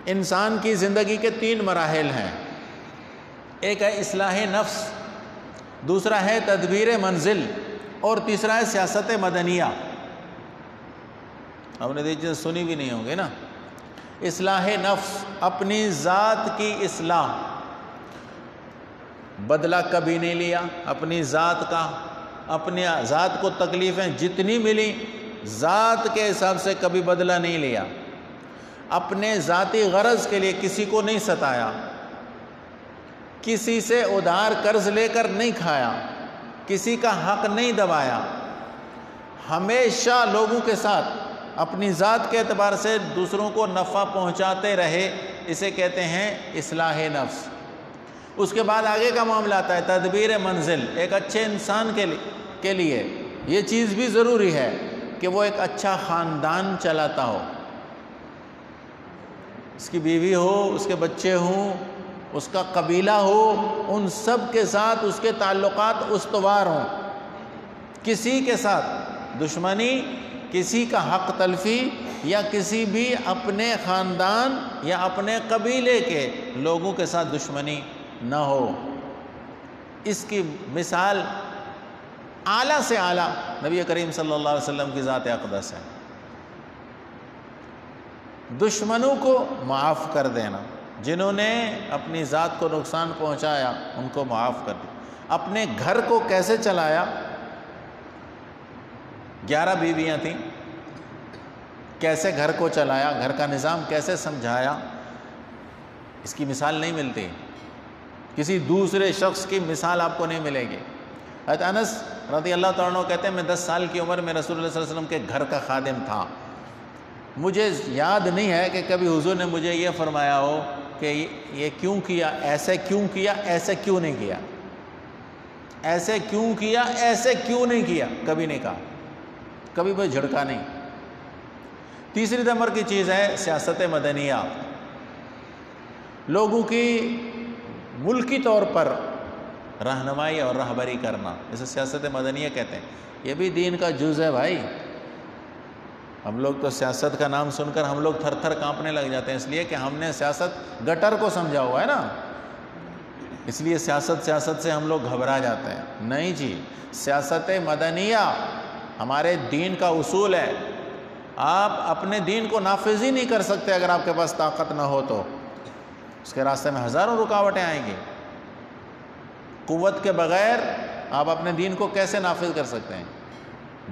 انسان کی زندگی کے 3 مراحل ہیں. ایک ہے اصلاح نفس، دوسرا ہے تدبیر منزل، اور تیسرا ہے سیاست مدنیہ. آپ نے یہ چیز سنی بھی نہیں ہوں گے نا. اصلاح نفس، اپنی ذات کی اصلاح. بدلہ کبھی نہیں لیا اپنی ذات کا، اپنی ذات کو تکلیفیں جتنی ملی ذات کے حساب سے کبھی بدلہ نہیں لیا. اپنے ذاتی غرض کے لیے کسی کو نہیں ستایا، کسی سے ادھار قرض لے کر نہیں کھایا، کسی کا حق نہیں دبایا. ہمیشہ لوگوں کے ساتھ اپنی ذات کے اعتبار سے دوسروں کو نفع پہنچاتے رہے، اسے کہتے ہیں اصلاح نفس. اس کے بعد آگے کا معاملہ آتا ہے تدبیر منزل. ایک اچھے انسان کے لیے یہ چیز بھی ضروری ہے کہ وہ ایک اچھا خاندان چلاتا ہو، اس کی بیوی ہو، اس کے بچے ہوں، اس کا قبیلہ ہو، ان سب کے ساتھ اس کے تعلقات استوار ہوں. کسی کے ساتھ دشمنی، کسی کا حق تلفی یا کسی بھی اپنے خاندان یا اپنے قبیلے کے لوگوں کے ساتھ دشمنی نہ ہو. اس کی مثال اعلیٰ سے اعلیٰ نبی کریم صلی اللہ علیہ وسلم کی ذات اقدس ہے. دشمنوں کو معاف کر دینا، جنہوں نے اپنی ذات کو نقصان پہنچایا ان کو معاف کر دیا. اپنے گھر کو کیسے چلایا؟ 11 بیویاں تھیں، کیسے گھر کو چلایا، گھر کا نظام کیسے سمجھایا، اس کی مثال نہیں ملتی. کسی دوسرے شخص کی مثال آپ کو نہیں ملے گی. حضرت انس رضی اللہ تعالیٰ عنہ کہتے ہیں میں 10 سال کی عمر میں رسول اللہ صلی اللہ علیہ وسلم کے گھر کا خادم تھا. مجھے یاد نہیں ہے کہ کبھی حضور نے مجھے یہ فرمایا ہو کہ یہ کیوں کیا، ایسے کیوں کیا، ایسے کیوں نہیں کیا، ایسے کیوں کیا، ایسے کیوں نہیں کیا، کبھی نہیں کہا، کبھی کوئی جھڑکا نہیں. تیسری نمبر کی چیز ہے سیاست مدنیہ. لوگوں کی ملکی طور پر رہنمائی اور رہبری کرنا، اسے سیاست مدنیہ کہتے ہیں. یہ بھی دین کا جز ہے بھائی. ہم لوگ تو سیاست کا نام سن کر ہم لوگ تھر تھر کانپنے لگ جاتے ہیں، اس لیے کہ ہم نے سیاست گٹر کو سمجھا ہوا ہے نا، اس لیے سیاست سے ہم لوگ گھبرا جاتے ہیں. نہیں جی، سیاست مدنیہ ہمارے دین کا اصول ہے. آپ اپنے دین کو نافذ ہی نہیں کر سکتے اگر آپ کے پاس طاقت نہ ہو تو. اس کے راستے میں ہزاروں رکاوٹیں آئیں گی. قوت کے بغیر آپ اپنے دین کو کیسے نافذ کر سکتے ہیں؟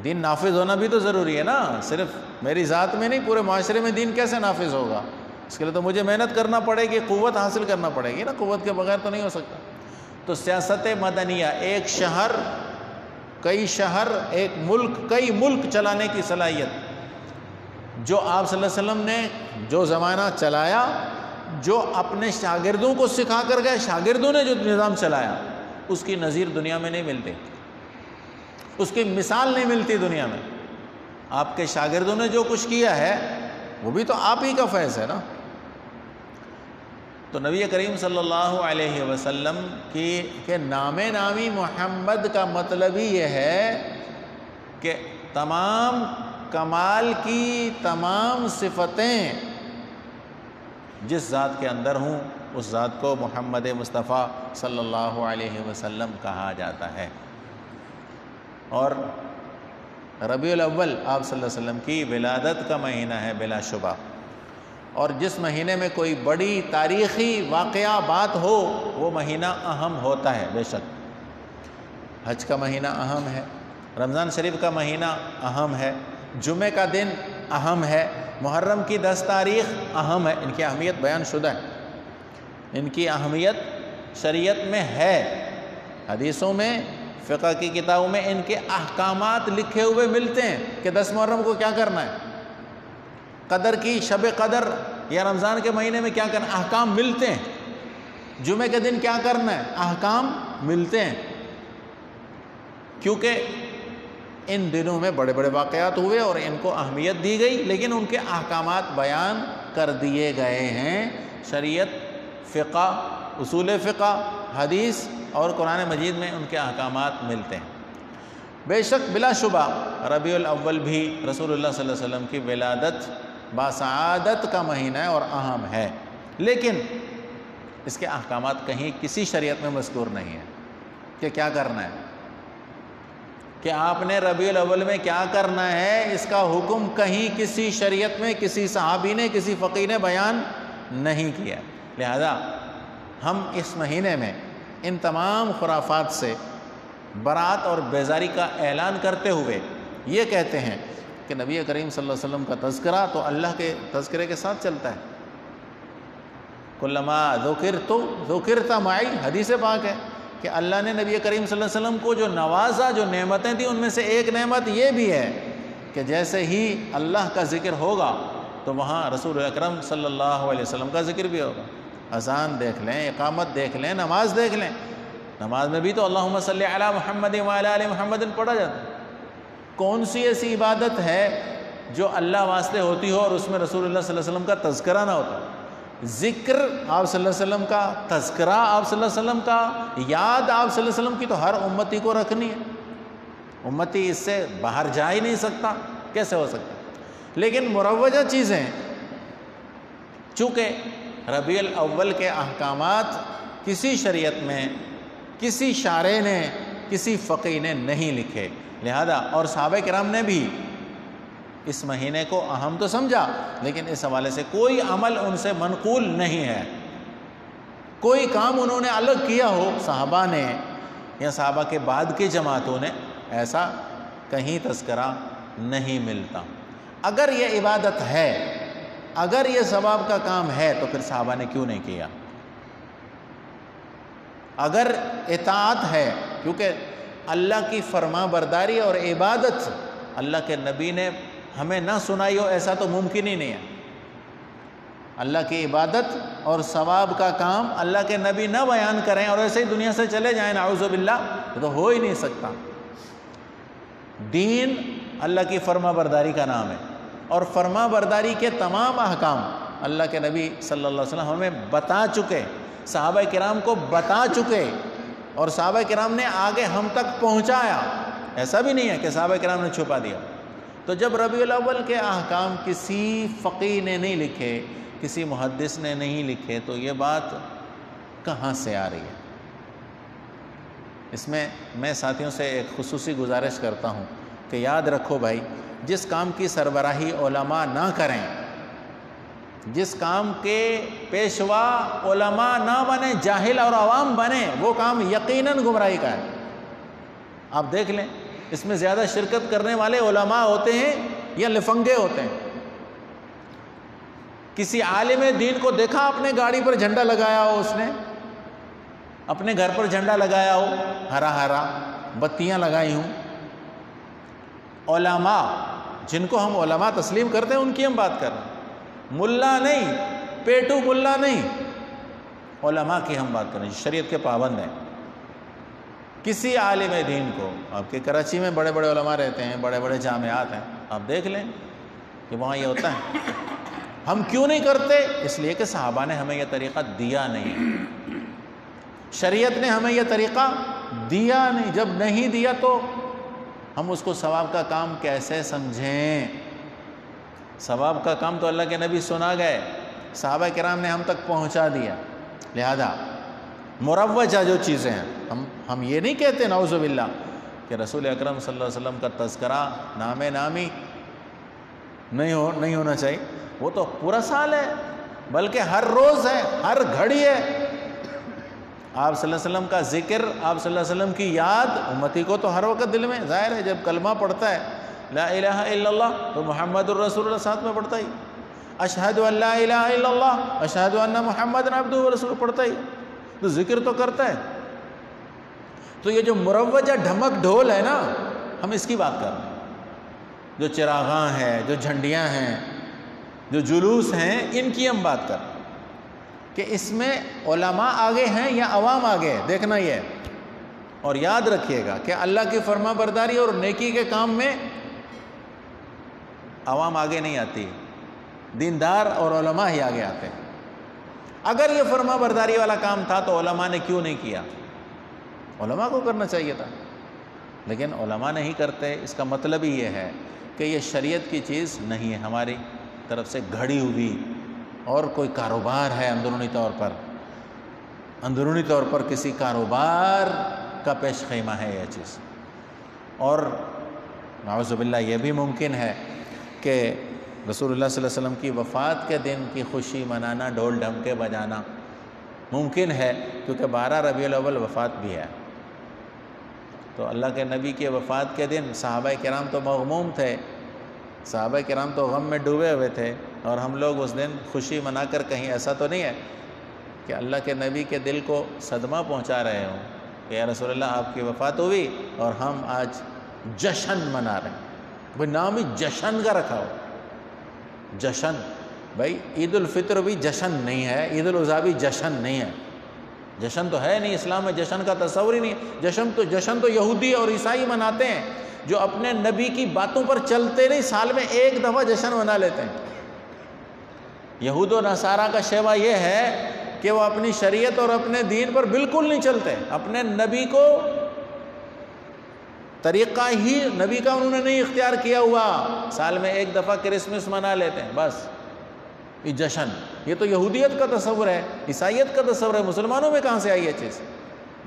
دین نافذ ہونا بھی تو ضروری ہے نا. صرف میری ذات میں نہیں، پورے معاشرے میں دین کیسے نافذ ہوگا؟ اس کے لیے تو مجھے محنت کرنا پڑے گی، قوت حاصل کرنا پڑے گی نا. قوت کے بغیر تو نہیں ہو سکتا. تو سیاست مدنیہ، ایک شہر، کئی شہر، ایک ملک، کئی ملک چلانے کی صلاحیت جو آپ صلی اللہ علیہ وسلم نے جو زمانہ چلایا، جو اپنے شاگردوں کو سکھا کر گئے، شاگردوں نے جو نظام چلایا، اس کی نظیر دنیا میں نہیں ملتی، اس کی مثال نہیں ملتی دنیا میں. آپ کے شاگردوں نے جو کچھ کیا ہے وہ بھی تو آپ ہی کا فیض ہے نا. تو نبی کریم صلی اللہ علیہ وسلم کے نام نامی محمد کا مطلب ہی یہ ہے کہ تمام کمال کی تمام صفتیں جس ذات کے اندر ہوں اس ذات کو محمد مصطفیٰ صلی اللہ علیہ وسلم کہا جاتا ہے. اور ربیع الاول آپ صلی اللہ علیہ وسلم کی ولادت کا مہینہ ہے بلا شبہ. اور جس مہینے میں کوئی بڑی تاریخی واقعہ بات ہو وہ مہینہ اہم ہوتا ہے. بے شک حج کا مہینہ اہم ہے، رمضان شریف کا مہینہ اہم ہے، جمعہ کا دن اہم ہے، محرم کی 10 تاریخ اہم ہے. ان کی اہمیت بیان شدہ ہے، ان کی اہمیت شریعت میں ہے، حدیثوں میں، فقہ کی کتابوں میں ان کے احکامات لکھے ہوئے ملتے ہیں کہ 10 محرم کو کیا کرنا ہے، قدر کی شب قدر یا رمضان کے مہینے میں کیا کرنا ہے، احکام ملتے ہیں. جمعہ کے دن کیا کرنا ہے، احکام ملتے ہیں. کیونکہ ان دنوں میں بڑے بڑے واقعات ہوئے اور ان کو اہمیت دی گئی، لیکن ان کے احکامات بیان کر دیے گئے ہیں. شریعت، فقہ، اصول فقہ، حدیث اور قرآن مجید میں ان کے احکامات ملتے ہیں. بے شک بلا شبہ ربیع الاول بھی رسول اللہ صلی اللہ علیہ وسلم کی ولادت باسعادت کا مہینہ ہے اور اہم ہے، لیکن اس کے احکامات کہیں کسی شریعت میں مذکور نہیں ہے کہ کیا کرنا ہے، کہ آپ نے ربیع الاول میں کیا کرنا ہے، اس کا حکم کہیں کسی شریعت میں کسی صحابی نے کسی فقیہ نے بیان نہیں کیا۔ لہذا ہم اس مہینے میں ان تمام خرافات سے برات اور بیزاری کا اعلان کرتے ہوئے یہ کہتے ہیں کہ نبی کریم صلی اللہ علیہ وسلم کا تذکرہ تو اللہ کے تذکرے کے ساتھ چلتا ہے۔ کلما ذکرت معی، حدیث پاک ہے کہ اللہ نے نبی کریم صلی اللہ علیہ وسلم کو جو نوازا، جو نعمتیں تھیں، ان میں سے ایک نعمت یہ بھی ہے کہ جیسے ہی اللہ کا ذکر ہوگا تو وہاں رسول اکرم صلی اللہ علیہ وسلم کا ذکر بھی ہوگا۔ اذان دیکھ لیں، اقامت دیکھ لیں، نماز دیکھ لیں، نماز میں بھی تو اللہم صلی علی محمد وعلی آل محمد پڑھا جاتا ہے۔ کون سی ایسی عبادت ہے جو اللہ واسطے ہوتی ہو اور اس میں رسول اللہ صلی اللہ علیہ وسلم کا تذکرہ نہ ہوتا؟ ذکر آپ صلی اللہ علیہ وسلم کا، تذکرہ آپ صلی اللہ علیہ وسلم کا، یاد آپ صلی اللہ علیہ وسلم کی تو ہر امتی کو رکھنی ہے۔ امتی اس سے باہر جا ہی نہیں سکتا، کیسے ہو سکتا؟ لیکن مروجہ چیزیں، چونکہ ربیع الاول کے احکامات کسی شریعت میں کسی شارع نے کسی فقیہ نے نہیں لکھے، لہذا اور صحابہ کرام نے بھی اس مہینے کو اہم تو سمجھا، لیکن اس حوالے سے کوئی عمل ان سے منقول نہیں ہے، کوئی کام انہوں نے الگ کیا ہو صحابہ نے یا صحابہ کے بعد کی جماعتوں نے، ایسا کہیں تذکرہ نہیں ملتا۔ اگر یہ عبادت ہے، اگر یہ ثواب کا کام ہے تو پھر صحابہ نے کیوں نہیں کیا؟ اگر اطاعت ہے، کیونکہ اللہ کی فرما برداری اور عبادت اللہ کے نبی نے ہمیں نہ سنائی ہو ایسا تو ممکن ہی نہیں ہے۔ اللہ کی عبادت اور ثواب کا کام اللہ کے نبی نہ بیان کریں اور ایسے ہی دنیا سے چلے جائیں، نعوذ باللہ، تو ہو ہی نہیں سکتا۔ دین اللہ کی فرما برداری کا نام ہے، اور فرما برداری کے تمام احکام اللہ کے نبی صلی اللہ علیہ وسلم ہمیں بتا چکے، صحابہ کرام کو بتا چکے، اور صحابہ کرام نے آگے ہم تک پہنچایا۔ ایسا بھی نہیں ہے کہ صحابہ کرام نے چھپا دیا۔ تو جب ربیع الاول کے احکام کسی فقیہ نے نہیں لکھے، کسی محدث نے نہیں لکھے، تو یہ بات کہاں سے آ رہی ہے؟ اس میں ساتھیوں سے ایک خصوصی گزارش کرتا ہوں کہ یاد رکھو بھائی، جس کام کی سربراہی علماء نہ کریں، جس کام کے پیشوا علماء نہ بنے، جاہل اور عوام بنے، وہ کام یقیناً گمراہی کا ہے۔ آپ دیکھ لیں، اس میں زیادہ شرکت کرنے والے علماء ہوتے ہیں یا لفنگے ہوتے ہیں؟ کسی عالم دین کو دیکھا اپنے گاڑی پر جھنڈا لگایا ہو، اس نے اپنے گھر پر جھنڈا لگایا ہو، ہرا ہرا بتیاں لگائی ہوں؟ علماء جن کو ہم علماء تسلیم کرتے ہیں ان کی ہم بات کر رہے ہیں، ملا نہیں، پیٹو ملا نہیں، علماء کی ہم بات کر رہے ہیں، شریعت کے پابند ہیں۔ کسی عالم دین کو، آپ کے کراچی میں بڑے بڑے علماء رہتے ہیں، بڑے بڑے جامعات ہیں، آپ دیکھ لیں کہ وہاں یہ ہوتا ہے۔ ہم کیوں نہیں کرتے؟ اس لیے کہ صحابہ نے ہمیں یہ طریقہ دیا نہیں، شریعت نے ہمیں یہ طریقہ دیا نہیں۔ جب نہیں دیا تو ہم اس کو ثواب کا کام کیسے سمجھیں؟ ثواب کا کام تو اللہ کے نبی سنا گئے، صحابہ کرام نے ہم تک پہنچا دیا۔ لہذا مروجہ جو چیزیں ہیں، ہم یہ نہیں کہتے نعوذ باللہ کہ رسول اکرم صلی اللہ علیہ وسلم کا تذکرہ نام نامی نہیں ہونا چاہیے، وہ تو پورا سال ہے، بلکہ ہر روز ہے، ہر گھڑی ہے۔ آپ صلی اللہ علیہ وسلم کا ذکر، آپ صلی اللہ علیہ وسلم کی یاد امتی کو تو ہر وقت دل میں ظاہر ہے۔ جب کلمہ پڑھتا ہے لا الہ الا اللہ تو محمد الرسول اللہ ساتھ میں پڑھتا ہی، اشہد ان لا الہ الا اللہ اشہد ان محمد عبدہ ورسولہ پڑھتا ہی، تو ذکر تو کرتا ہے۔ تو یہ جو مروجہ ڈھمک ڈھول ہے نا، ہم اس کی بات کر رہے ہیں۔ جو چراغاں ہیں، جو جھنڈیاں ہیں، جو جلوس ہیں، ان کی ہم بات کر رہے ہیں کہ اس میں علماء آگے ہیں یا عوام آگے ہے، دیکھنا یہ ہے۔ اور یاد رکھیے گا کہ اللہ کی فرما برداری اور نیکی کے کام میں عوام آگے نہیں آتی، دیندار اور علماء ہی آگے آتے ہیں۔ اگر یہ فرما برداری والا کام تھا تو علماء نے کیوں نہیں کیا؟ علماء کو کرنا چاہیے تھا، لیکن علماء نہیں کرتے۔ اس کا مطلب ہی یہ ہے کہ یہ شریعت کی چیز نہیں ہے ہماری، طرف سے گھڑی ہوئی اور کوئی کاروبار ہے اندرونی طور پر کسی کاروبار کا پیش خیمہ ہے یہ چیز. اور نعوذ باللہ یہ بھی ممکن ہے کہ رسول اللہ صلی اللہ علیہ وسلم کی وفات کے دن کی خوشی منانا، ڈھول ڈھمکے بجانا ممکن ہے، کیونکہ 12 ربیع الاول وفات بھی ہے. تو اللہ کے نبی کے وفات کے دن صحابہ کرام تو مغموم تھے، صحابہ کرام تو غم میں ڈوبے ہوئے تھے، اور ہم لوگ اس دن خوشی منا کر کہیں ایسا تو نہیں ہے کہ اللہ کے نبی کے دل کو صدمہ پہنچا رہے ہوں کہ یا رسول اللہ آپ کی وفات ہوئی اور ہم آج جشن منا رہے ہیں. بھائی نام ہی جشن کا رکھا ہو، جشن. بھائی عید الفطر بھی جشن نہیں ہے، عید الاضحیٰ بھی جشن نہیں ہے. جشن تو ہے نہیں، اسلام میں جشن کا تصور ہی نہیں ہے. جشن تو یہودی اور عیسائی مناتے ہیں، جو اپنے نبی کی باتوں پر چلتے نہیں، سال میں ایک دفعہ جشن منا لیتے ہیں. یہود و نصارہ کا شیوا یہ ہے کہ وہ اپنی شریعت اور اپنے دین پر بالکل نہیں چلتے. اپنے نبی کو طریقہ ہی نبی کا انہوں نے نہیں اختیار کیا ہوا، سال میں ایک دفعہ کرسمس منا لیتے ہیں بس. یہ جشن، یہ تو یہودیت کا تصور ہے، عیسائیت کا تصور ہے. مسلمانوں میں کہاں سے آئی یہ چیز؟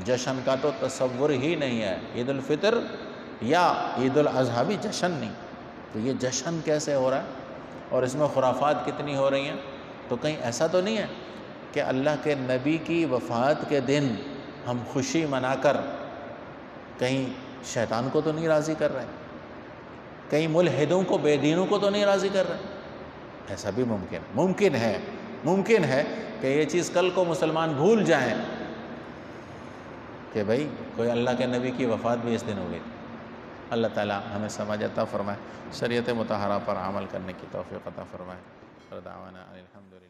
جشن کا تو تصور ہی نہیں ہے. عید الفطر یا عید الاضحیٰ بھی جشن نہیں. تو یہ جشن کیسے ہو رہا ہے؟ اور اس میں خرافات کتنی ہو رہی ہیں. تو کہیں ایسا تو نہیں ہے کہ اللہ کے نبی کی وفات کے دن ہم خوشی منا کر کہیں شیطان کو تو نہیں راضی کر رہے، کہیں ملحدوں کو، بے دینوں کو تو نہیں راضی کر رہے؟ ایسا بھی ممکن ہے کہ یہ چیز کل کو مسلمان بھول جائیں کہ بھئی کوئی اللہ کے نبی کی وفات بھی اس دن ہو گئی. اللہ تعالیٰ ہمیں سمجھ عطا فرمائے، شریعت مطہرہ پر عمل کرنے کی توفیق عطا فرمائے. دعوانا الحمدللہ.